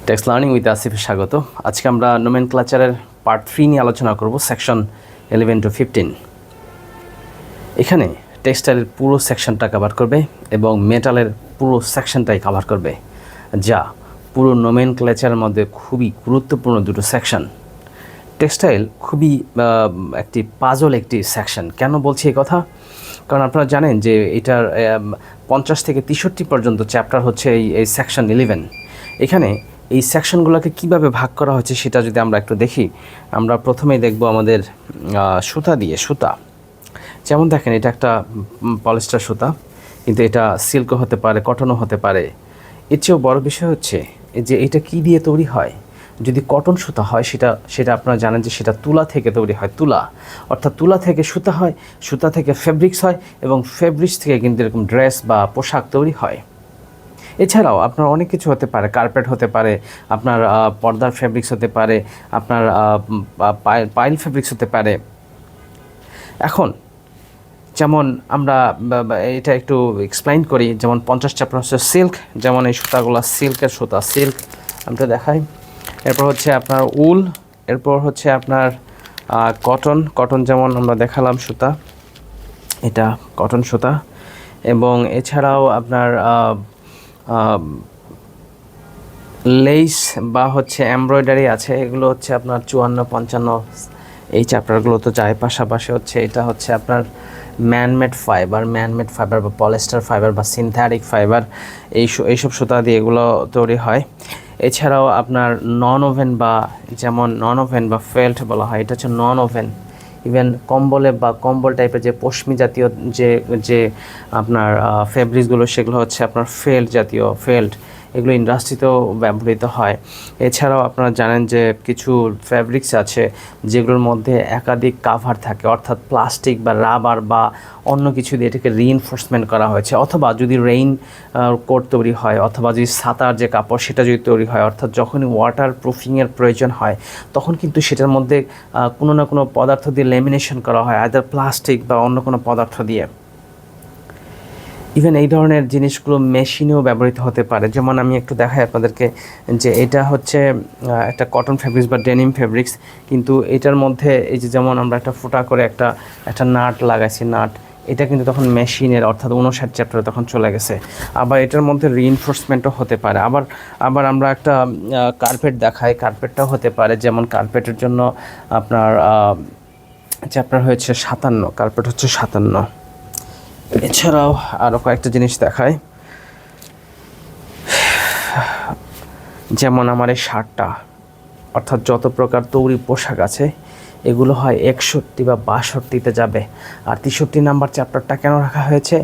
Text learning with আসিফে স্বাগত। আজকে আমরা নোমেনক্লেচারের পার্ট 3 নিয়ে আলোচনা করব, সেকশন 11 to 15। এখানে টেক্সটাইলের পুরো সেকশনটা কভার করবে এবং মেটালের পুরো সেকশনটাই কভার করবে, যা পুরো নোমেনক্লেচারের মধ্যে খুবই গুরুত্বপূর্ণ দুটো সেকশন। টেক্সটাইল খুবই একটি পাজল একটি সেকশন। কেন বলছি এই কথা? কারণ আপনারা জানেন যে এটার 50 থেকে 63 পর্যন্ত চ্যাপ্টার হচ্ছে এই সেকশন 11। এখানে এই সেকশনগুলোকে কিভাবে ভাগ করা হয়েছে সেটা যদি আমরা একটু দেখি, আমরা প্রথমেই দেখব আমাদের সুতা দিয়ে। সুতা যেমন দেখেন, এটা একটা পলিস্টার সুতা, কিন্তু এটা সিল্কও হতে পারে, কটনও হতে পারে। এর চেয়েও বড় বিষয় হচ্ছে যে এটা কি দিয়ে তৈরি হয়। যদি কটন সুতা হয় সেটা আপনারা জানেন যে সেটা তুলা থেকে তৈরি হয়। তুলা অর্থাৎ তুলা থেকে সুতা হয়, সুতা থেকে ফেব্রিক্স হয়, এবং ফেব্রিক্স থেকে কিন্তু এরকম ড্রেস বা পোশাক তৈরি হয়। এছাড়াও আপনার অনেক কিছু হতে পারে, কার্পেট হতে পারে, আপনার পর্দার ফেব্রিক্স হতে পারে, আপনার পাইল ফেব্রিক্স হতে পারে। এখন যেমন আমরা এটা একটু এক্সপ্লেইন করি, যেমন 50 চ্যাপ্টার হচ্ছে সিল্ক, যেমন এই সুতাগুলো সিল্কের সুতা, সিল্ক আমরা দেখাই। এরপর হচ্ছে আপনার উল, এরপর হচ্ছে আপনার কটন, যেমন আমরা দেখালাম সুতা, এটা কটন সুতা। এবং এছাড়াও আপনার লেস বা হচ্ছে এমব্রয়ডারি আছে, এগুলো হচ্ছে আপনার 54-55 এই চ্যাপ্টারগুলো তো যায়। পাশাপাশি হচ্ছে এটা হচ্ছে আপনার ম্যানমেড ফাইবার বা পলিস্টার ফাইবার বা সিনথেটিক ফাইবার, এইসব সুতা দিয়ে এগুলো তৈরি হয়। এছাড়াও আপনার নন ওভেন বা ফেল্ট বলা হয়, এটা হচ্ছে নন ওভেন। ইভেন কম্বল টাইপের যে পশমি জাতীয় যে আপনার ফেব্রিক্সগুলো, সেগুলো হচ্ছে আপনার ফেল্ট, এগুলো ইন্ডাস্ট্রিতেও ব্যবহৃত হয়। এছাড়াও আপনারা জানেন যে কিছু ফ্যাব্রিক্স আছে যেগুলোর মধ্যে একাধিক কাভার থাকে, অর্থাৎ প্লাস্টিক বা রাবার বা অন্য কিছু দিয়ে এটাকে রিইনফোর্সমেন্ট করা হয়েছে। অথবা যদি রেইন কোট তৈরি হয়, অথবা যদি ছাতার যে কাপড় সেটা যদি তৈরি হয়, অর্থাৎ যখনই ওয়াটার প্রুফিংয়ের প্রয়োজন হয় তখন কিন্তু সেটার মধ্যে কোনো না কোনো পদার্থ দিয়ে লেমিনেশন করা হয়, আইদার প্লাস্টিক বা অন্য কোনো পদার্থ দিয়ে। ইভেন এই ধরনের জিনিসগুলো মেশিনেও ব্যবহৃত হতে পারে। যেমন আমি একটু দেখাই আপনাদেরকে, যে এটা হচ্ছে একটা কটন ফেব্রিক্স বা ডেনিম ফেব্রিক্স, কিন্তু এটার মধ্যে এই যে যেমন আমরা একটা ফুটা করে একটা নাট লাগাইছি, এটা কিন্তু তখন মেশিনের, অর্থাৎ 59 চ্যাপ্টারে তখন চলে গেছে। আবার এটার মধ্যে রিইনফোর্সমেন্টও হতে পারে। আবার আমরা একটা কার্পেট দেখাই, কার্পেটটাও হতে পারে। যেমন কার্পেটের জন্য আপনার চ্যাপ্টার হয়েছে 57, কার্পেট হচ্ছে 57। এছাড়াও আরও কয়েকটা জিনিস দেখায়, যেমন আমার এই শার্টটা, অর্থাৎ যত প্রকার তৈরি পোশাক আছে এগুলো হয় 61 বা 62তে যাবে। আর 63 নাম্বার চ্যাপ্টারটা কেন রাখা হয়েছে?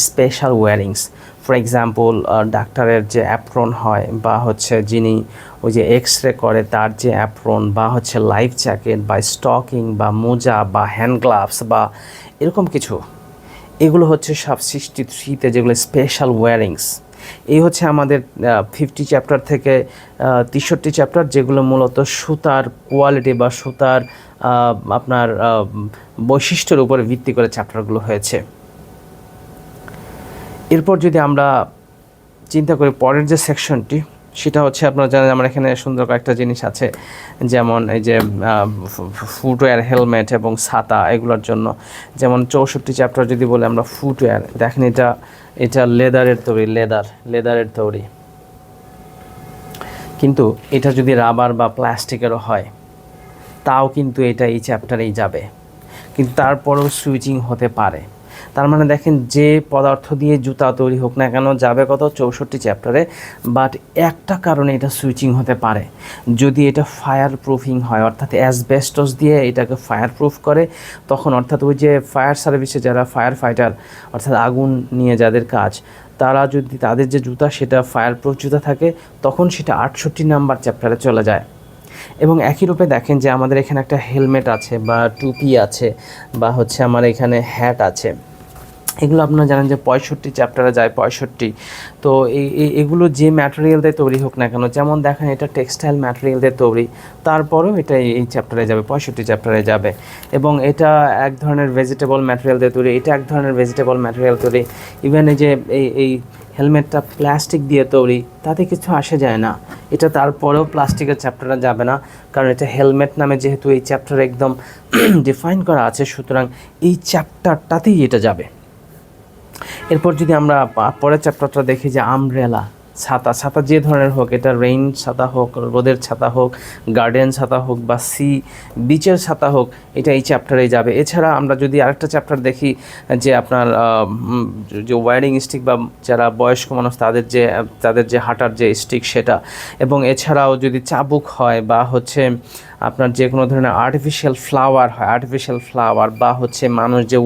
স্পেশাল ওয়্যারিংস। ফর এক্সাম্পল, ডাক্তারের যে অ্যাপ্রন হয়, বা হচ্ছে যিনি ওই যে এক্স রে করে তার যে অ্যাপ্রন, বা হচ্ছে লাইফ জ্যাকেট বা স্টকিং বা মোজা বা হ্যান্ড গ্লাভস বা এরকম কিছু, এগুলো হচ্ছে সব 63তে যেগুলো স্পেশাল ওয়্যারিংস। এই হচ্ছে আমাদের 50 চ্যাপ্টার থেকে 63 চ্যাপ্টার, যেগুলো মূলত সুতার কোয়ালিটি বা সুতার আপনার বৈশিষ্ট্যের উপরে ভিত্তি করে চ্যাপ্টারগুলো হয়েছে। এরপর যদি আমরা চিন্তা করি পরের যে সেকশনটি, সেটা হচ্ছে আপনারা জানেন আমার এখানে সুন্দর কয়েকটা জিনিস আছে, যেমন এই যে ফুটওয়্যার, হেলমেট এবং ছাতা, এগুলোর জন্য। যেমন 64 চ্যাপ্টার যদি বলে আমরা ফুটওয়্যার, দেখেন এটা লেদারের তৈরি, কিন্তু এটা যদি রাবার বা প্লাস্টিকেরও হয় তাও কিন্তু এটা এই চ্যাপ্টারেই যাবে, কিন্তু তারপরেও সুইচিং হতে পারে। তার মানে দেখেন, যে পদার্থ দিয়ে জুতা তৈরি হোক না কেন যাবে কত 64 চ্যাপ্টারে, বাট একটা কারণে এটা সুইচিং হতে পারে। যদি এটা ফায়ার প্রুফিং হয়, অর্থাৎ অ্যাসবেস্টস দিয়ে এটাকে ফায়ার প্রুফ করে, তখন অর্থাৎ ওই যে ফায়ার সার্ভিসে যারা ফায়ার ফাইটার, অর্থাৎ আগুন নিয়ে যাদের কাজ, তারা যদি তাদের যে জুতা সেটা ফায়ার প্রুফ জুতা থাকে, তখন সেটা 68 নাম্বার চ্যাপ্টারে চলে যায়। এবং একই রূপে দেখেন যে আমাদের এখানে একটা হেলমেট আছে বা টুপি আছে, বা হচ্ছে আমার এখানে হ্যাট আছে, এগুলো আপনারা জানেন যে 65 চ্যাপ্টারে যায়, 65। তো এগুলো যে ম্যাটেরিয়াল দিয়ে তৈরি হোক না কেন, যেমন দেখেন এটা টেক্সটাইল ম্যাটেরিয়াল দিয়ে তৈরি, তারপরেও এটা এই চ্যাপ্টারে যাবে, 65 চ্যাপ্টারে যাবে। এবং এটা এক ধরনের ভেজিটেবল ম্যাটেরিয়াল দিয়ে তৈরি, এটা এক ধরনের ভেজিটেবল ম্যাটেরিয়াল তৈরি। ইভেন এই যে এই হেলমেটটা প্লাস্টিক দিয়ে তৈরি, তাতে কিছু আসে যায় না। এটা তারপরেও প্লাস্টিকের চ্যাপ্টারে যাবে না, কারণ এটা হেলমেট নামে যেহেতু এই চ্যাপ্টারে একদম ডিফাইন করা আছে, সুতরাং এই চ্যাপ্টারটাতেই এটা যাবে। এরপর যদি আমরা পরের চ্যাপ্টারটা দেখি যে আমব্রেলা, ছাতা। ছাতা যে ধরনের হোক, এটা রেইন ছাতা হোক, রোদের ছাতা হোক, গার্ডেন ছাতা হোক, বা বিচের ছাতা হোক, এটা এই চ্যাপ্টারেই যাবে। এছাড়া আমরা যদি আরেকটা চ্যাপ্টার দেখি যে আপনার যে ওয়ারিং স্টিক, বা যারা বয়স্ক মানুষ তাদের যে হাঁটার যে স্টিক সেটা, এবং এছাড়াও যদি চাবুক হয়, বা হচ্ছে আপনার যে কোনো ধরনের আর্টিফিশিয়াল ফ্লাওয়ার, বা হচ্ছে মানুষ যে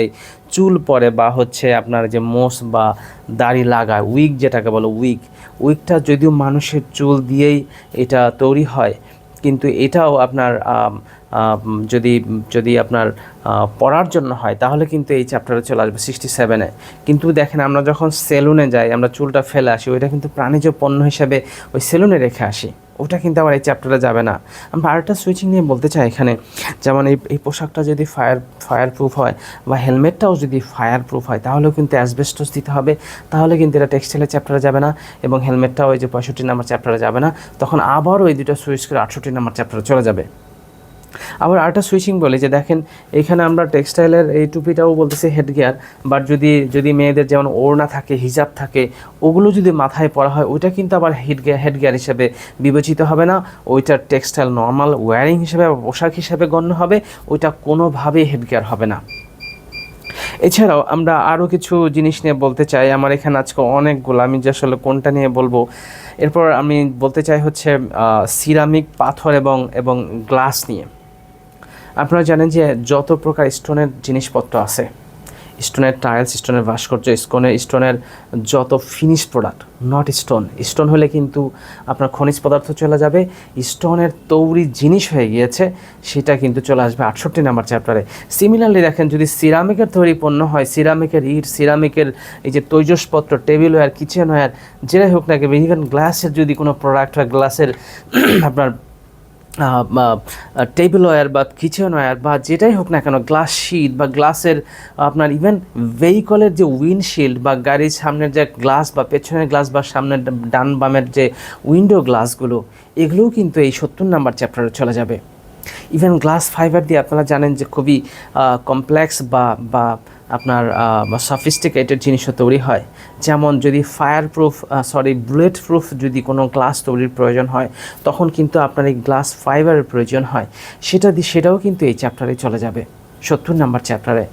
এই চুল পরে, বা হচ্ছে আপনার যে মোস বা দাড়ি লাগায়, উইগ যেটাকে বলো, উইগটা যদিও মানুষের চুল দিয়েই এটা তৈরি হয়, কিন্তু এটাও আপনার যদি আপনার পড়ার জন্য হয়, তাহলে কিন্তু এই চ্যাপ্টারে চলে আসবে 67-এ। কিন্তু দেখেন, আমরা যখন সেলুনে যাই, আমরা চুলটা ফেলে আসি, ওইটা কিন্তু প্রাণীজ পণ্য হিসেবে ওই সেলুনে রেখে আসি, ওটা কিন্তু আবার এই চ্যাপ্টারে যাবে না। আমরা আরেকটা সুইচিং নিয়ে বলতে চাই এখানে, যেমন এই পোশাকটা যদি ফায়ার প্রুফ হয়, বা হেলমেটটাও যদি ফায়ার প্রুফ হয়, তাহলেও কিন্তু অ্যাসবেস্টস দিতে হবে, তাহলে কিন্তু এটা টেক্সটাইলের চ্যাপ্টারে যাবে না, এবং হেলমেটটাও ওই যে 65 নম্বর চ্যাপ্টারে যাবে না। তখন আবারও এই দুটো সুইচ করে 68 নম্বর চ্যাপ্টারে চলে যাবে। আবার আরেকটা সুইচিং বলি যে দেখেন, এখানে আমরা টেক্সটাইলের এই টুপিটাও বলতেছি হেডগিয়ার, বাট যদি মেয়েদের যেমন ওড়না থাকে, হিজাব থাকে, ওগুলো যদি মাথায় পরা হয়, ওইটা কিন্তু আবার হেডগিয়ার হিসেবে বিবেচিত হবে না, ওইটা টেক্সটাইল নর্মাল ওয়্যারিং হিসেবে বা পোশাক হিসেবে গণ্য হবে, ওইটা কোনোভাবেই হেডগিয়ার হবে না। এছাড়াও আমরা আরও কিছু জিনিস নিয়ে বলতে চাই, আমার এখানে আজকে অনেকগুলো, আমি যে আসলে কোনটা নিয়ে বলবো। এরপর আমি বলতে চাই হচ্ছে সিরামিক, পাথর এবং গ্লাস নিয়ে। আপনারা জানেন যে যত প্রকার স্টোনের জিনিসপত্র আছে, স্টোনের টাইলস, স্টোনের ভাস্কর্য, স্টোনের যত ফিনিশ প্রোডাক্ট, নট স্টোন হলে কিন্তু আপনার খনিজ পদার্থ চলে যাবে, স্টোনের তৈরি জিনিস হয়ে গিয়েছে, সেটা কিন্তু চলে আসবে 68 নম্বর চ্যাপ্টারে। সিমিলারলি দেখেন, যদি সিরামিকের তৈরি পণ্য হয়, সিরামিকের ইট, সিরামিকের এই যে তৈজসপত্র, টেবিল ওয়্যার, কিচেন ওয়্যার, যেটাই হোক না কেন, ইভেন গ্লাসের যদি কোনো প্রোডাক্ট হয়, গ্লাসের আপনার টেবিল ওয়্যার বা কিচেন ওয়্যার বা যেটাই হোক না কেন, গ্লাস শিট বা গ্লাসের আপনার ইভেন ভেহিকলের যে উইন্ডশিল্ড বা গাড়ির সামনের যে গ্লাস বা পেছনের গ্লাস বা সামনের ডান বামের যে উইন্ডো গ্লাসগুলো, এগুলোও কিন্তু এই 70 নম্বর চ্যাপ্টারে চলে যাবে। ইভেন গ্লাস ফাইবার দিয়ে আপনারা জানেন যে খুবই কমপ্লেক্স বা আপনার সফিস্টিকেটেড জিনিসও তৈরি হয়, যেমন যদি বুলেট প্রুফ যদি কোনো গ্লাস তৈরির প্রয়োজন হয়, তখন কিন্তু আপনার এই গ্লাস ফাইবারের প্রয়োজন হয়, সেটাও কিন্তু এই চ্যাপ্টারে চলে যাবে 70 নম্বর চ্যাপ্টারে।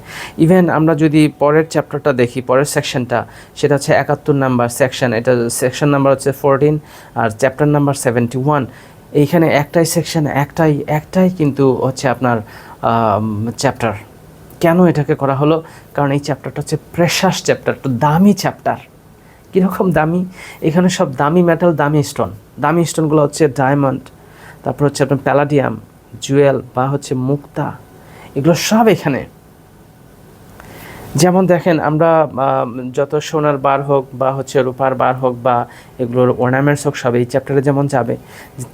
ইভেন আমরা যদি পরের চ্যাপ্টারটা দেখি, পরের সেকশনটা, সেটা হচ্ছে 71 নম্বর সেকশন, এটা সেকশন নাম্বার হচ্ছে 14 আর চ্যাপ্টার নাম্বার 71। এইখানে একটাই সেকশন, একটাই কিন্তু হচ্ছে আপনার চ্যাপ্টার। কেন এটাকে করা হলো? কারণ এই চ্যাপ্টারটা হচ্ছে প্রেশাস চ্যাপ্টার, একটু দামি চ্যাপ্টার। কীরকম দামি? এখানে সব দামি মেটাল, দামি স্টোনগুলো হচ্ছে ডায়মন্ড, তারপর হচ্ছে আপনার প্যালাডিয়াম, জুয়েল বা হচ্ছে মুক্তা, এগুলো সব এখানে। যেমন দেখেন, আমরা যত সোনার বার হোক বা হচ্ছে রূপার বার হোক বা এগুলোর অর্নামেন্টস হোক, সব এই চ্যাপ্টারে যেমন যাবে,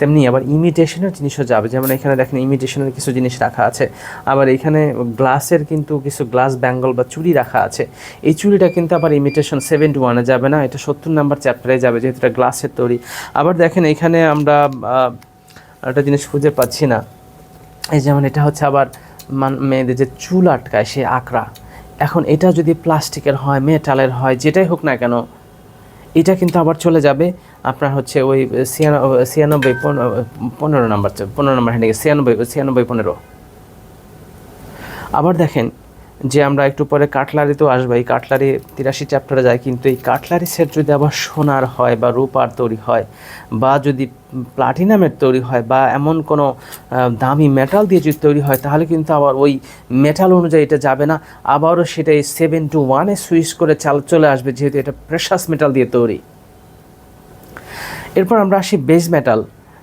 তেমনি আবার ইমিটেশনের জিনিসও যাবে। যেমন এখানে দেখেন ইমিটেশনের কিছু জিনিস রাখা আছে, আবার এখানে গ্লাসের কিন্তু কিছু গ্লাস ব্যাঙ্গল বা চুড়ি রাখা আছে। এই চুড়িটা কিন্তু আবার ইমিটেশন 71-এ যাবে না, এটা 70 নম্বর চ্যাপ্টারে যাবে, যেহেতু এটা গ্লাসের তৈরি। আবার দেখেন এখানে আমরা একটা জিনিস খুঁজে পাচ্ছি না, এই যেমন এটা হচ্ছে আবার মেয়েদের যে চুল আটকায় সে আকড়া, এখন এটা যদি প্লাস্টিকের হয়, মেটালের হয়, যেটাই হোক না কেন, এটা কিন্তু আবার চলে যাবে আপনার হচ্ছে ওই 15 নম্বর হ্যান্ডে 96-15। আবার দেখেন যে আমরা একটু পরে কাটলারিতেও আসবো, এই কাটলারি 83 চ্যাপ্টারে যায়, কিন্তু এই কাটলারি সেট যদি আবার সোনার হয় বা রূপার তৈরি হয় বা যদি প্লাটিনামের তৈরি হয় বা এমন কোনো দামি মেটাল দিয়ে যদি তৈরি হয়, তাহলে কিন্তু আবার ওই মেটাল অনুযায়ী এটা যাবে না, আবারও সেটা এই 7-1-এ সুইচ করে চলে আসবে, যেহেতু এটা প্রেশাস মেটাল দিয়ে তৈরি। এরপর আমরা আসি বেজ মেটাল।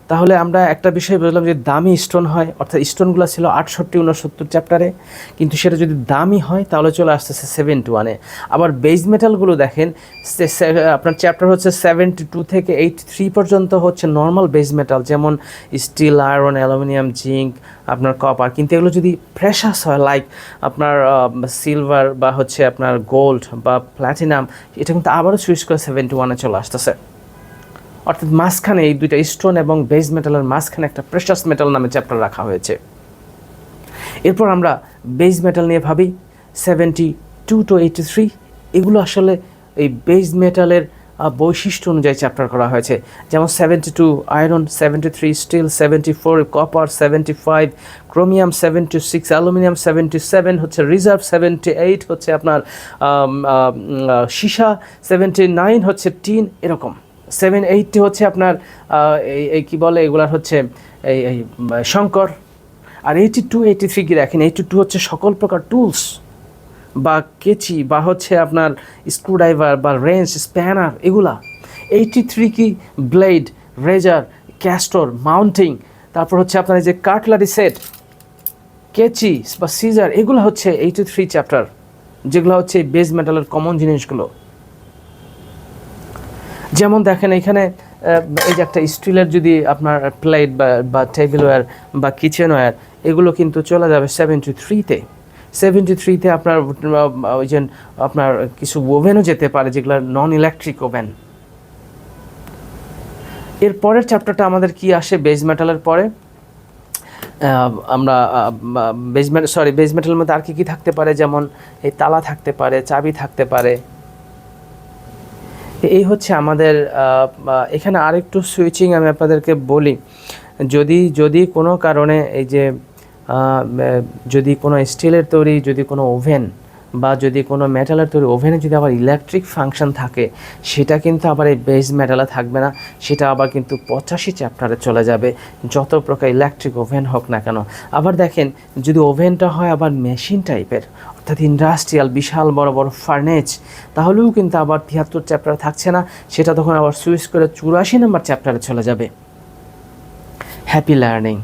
তাহলে আমরা একটা বিষয় বুঝলাম যে দামি স্টোন হয়, অর্থাৎ স্টোনগুলো ছিল 68-69 চ্যাপ্টারে, কিন্তু সেটা যদি দামি হয় তাহলে চলে আসতেছে 71-এ। আবার বেজ মেটালগুলো দেখেন, আপনার চ্যাপ্টার হচ্ছে 72 থেকে 83 পর্যন্ত হচ্ছে নর্মাল বেজ মেটাল, যেমন স্টিল, আয়রন, অ্যালুমিনিয়াম, জিঙ্ক, আপনার কপার। কিন্তু এগুলো যদি প্রেশাস হয়, লাইক আপনার সিলভার বা হচ্ছে আপনার গোল্ড বা প্ল্যাটিনাম, এটা কিন্তু আবারও সুইচ করে 71-এ চলে আসতেছে। অর্থাৎ মাঝখানে এই দুইটা স্টোন এবং বেজ মেটালের মাঝখানে একটা প্রেশাস মেটাল নামে চ্যাপ্টার রাখা হয়েছে। এরপর আমরা বেজ মেটাল নিয়ে ভাবি 72-83, এগুলো আসলে এই বেজ মেটালের বৈশিষ্ট্য অনুযায়ী চ্যাপ্টার করা হয়েছে। যেমন 72 iron, 73 steel, 74 copper, 75 chromium, 76 aluminium, 77 হচ্ছে রিজার্ভ, 78 হচ্ছে আপনার সীসা, 79 হচ্ছে টিন, এরকম 780 হচ্ছে আপনার এই কী বলে এগুলার হচ্ছে এই শঙ্কর। আর 82-83 কি রাখেন, 82 হচ্ছে সকল প্রকার টুলস বা কেচি বা হচ্ছে আপনার স্ক্রুড্রাইভার বা রেঞ্চ, স্প্যানার, এগুলা। 83 কি ব্লেড, রেজার, ক্যাস্টর, মাউন্টিং, তারপর হচ্ছে আপনার এই যে কাটলারি সেট, কেচি বা সিজার, এগুলো হচ্ছে 83 চ্যাপ্টার, যেগুলো হচ্ছে বেজ মেটালের কমন জিনিসগুলো। যেমন দেখেন এখানে এই যে একটা স্টিলের যদি আপনার প্লেট বা টেবিলওয়্যার বা কিচেনওয়্যার, এগুলো কিন্তু চলে যাবে 73-তে। 73-তে আপনার ওই যে আপনার কিছু ওভেনও যেতে পারে, যেগুলো নন ইলেকট্রিক ওভেন। এর পরের চ্যাপ্টারটা আমাদের কি আসে বেজ মেটালের পরে, আমরা বেজ মেটালের মধ্যে আর কি থাকতে পারে, যেমন এই তালা থাকতে পারে, চাবি থাকতে পারে। এই হচ্ছে আমাদের এখানে আরেকটু সুইচিং আমি আপনাদেরকে বলি, যদি কোনো কারণে এই যে যদি কোনো স্টিলের তৈরি যদি কোনো ওভেন বা যদি কোনো মেটালের তৈরি ওভেনে যদি আবার ইলেকট্রিক ফাংশন থাকে, সেটা কিন্তু আবার এই বেজ মেটালে থাকবে না, সেটা আবার কিন্তু 85 চ্যাপ্টারে চলে যাবে, যত প্রকার ইলেকট্রিক ওভেন হোক না কেন। আবার দেখেন যদি ওভেনটা হয় আবার মেশিন টাইপের, অর্থাৎ ইন্ডাস্ট্রিয়াল বিশাল বড় বড় ফার্নেস, তাহলেও কিন্তু আবার 73 চ্যাপ্টারে থাকছে না, সেটা তখন আবার সুইচ করে 84 নম্বর চ্যাপ্টারে চলে যাবে। Happy learning.